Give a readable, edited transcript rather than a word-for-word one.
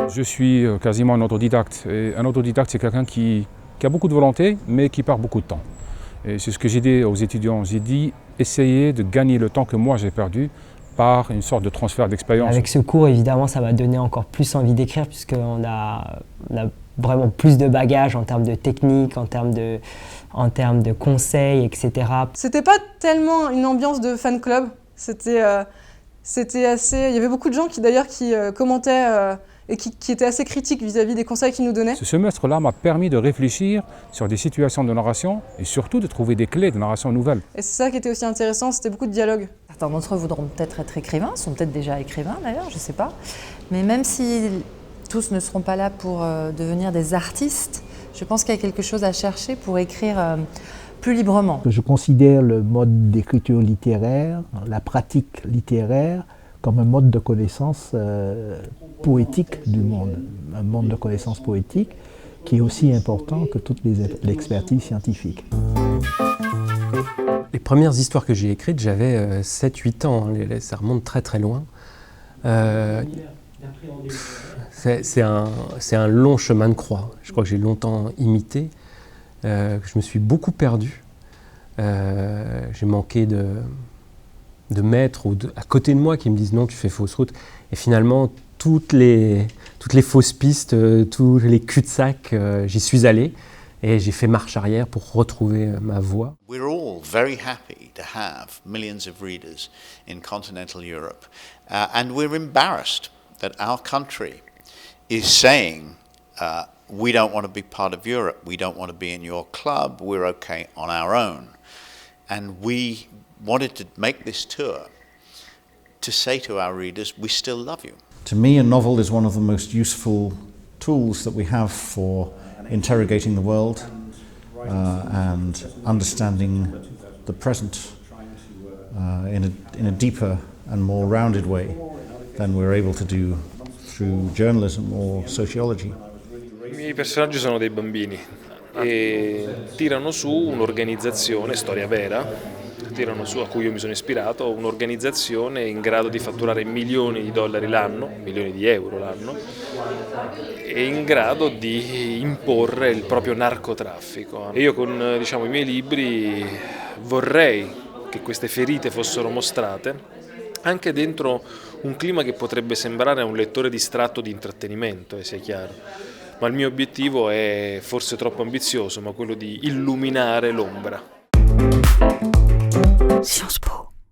Je suis quasiment un autodidacte. Et un autodidacte, c'est quelqu'un qui a beaucoup de volonté, mais qui perd beaucoup de temps. Et c'est ce que j'ai dit aux étudiants. J'ai dit, essayez de gagner le temps que moi j'ai perdu par une sorte de transfert d'expérience. Avec ce cours, évidemment, ça m'a donné encore plus envie d'écrire, puisqu'on a vraiment plus de bagages en termes de technique, en termes de conseils, etc. C'était pas tellement une ambiance de fan club. C'était assez... Il y avait beaucoup de gens qui commentaient et qui étaient assez critiques vis-à-vis des conseils qu'ils nous donnaient. Ce semestre-là m'a permis de réfléchir sur des situations de narration et surtout de trouver des clés de narration nouvelles. Et c'est ça qui était aussi intéressant, c'était beaucoup de dialogue. Certains d'entre eux voudront peut-être être écrivains, sont peut-être déjà écrivains d'ailleurs, je ne sais pas. Mais même si tous ne seront pas là pour devenir des artistes, je pense qu'il y a quelque chose à chercher pour écrire plus librement. Je considère le mode d'écriture littéraire, la pratique littéraire, comme un mode de connaissance poétique du monde. Un mode de connaissance poétique qui est aussi important que toute l'expertise scientifique. Les premières histoires que j'ai écrites, j'avais 7-8 ans, ça remonte très très loin. C'est un long chemin de croix. Je crois que j'ai longtemps imité, que je me suis beaucoup perdu. J'ai manqué de maîtres à côté de moi qui me disent non, tu fais fausse route. Et finalement, toutes les fausses pistes, tous les cul-de-sac, j'y suis allé. Et j'ai fait marche arrière pour retrouver ma voix. We're all very happy to have millions of readers in continental Europe, and we're embarrassed that our country is saying we don't want to be part of Europe, we don't want to be in your club, we're okay on our own. And we wanted to make this tour to say to our readers, we still love you. To me, a novel is one of the most useful tools that we have for interrogating the world and understanding the present in a deeper and more rounded way than we're able to do through journalism or sociology. I miei personaggi sono dei bambini e tirano su un'organizzazione, storia vera, tirano su, a cui io mi sono ispirato, un'organizzazione in grado di fatturare milioni di dollari l'anno, milioni di euro l'anno, e in grado di imporre il proprio narcotraffico. E io con i miei libri vorrei che queste ferite fossero mostrate anche dentro un clima che potrebbe sembrare a un lettore distratto di intrattenimento, sia chiaro. Ma il mio obiettivo è forse troppo ambizioso, ma quello di illuminare l'ombra. Sciences Po.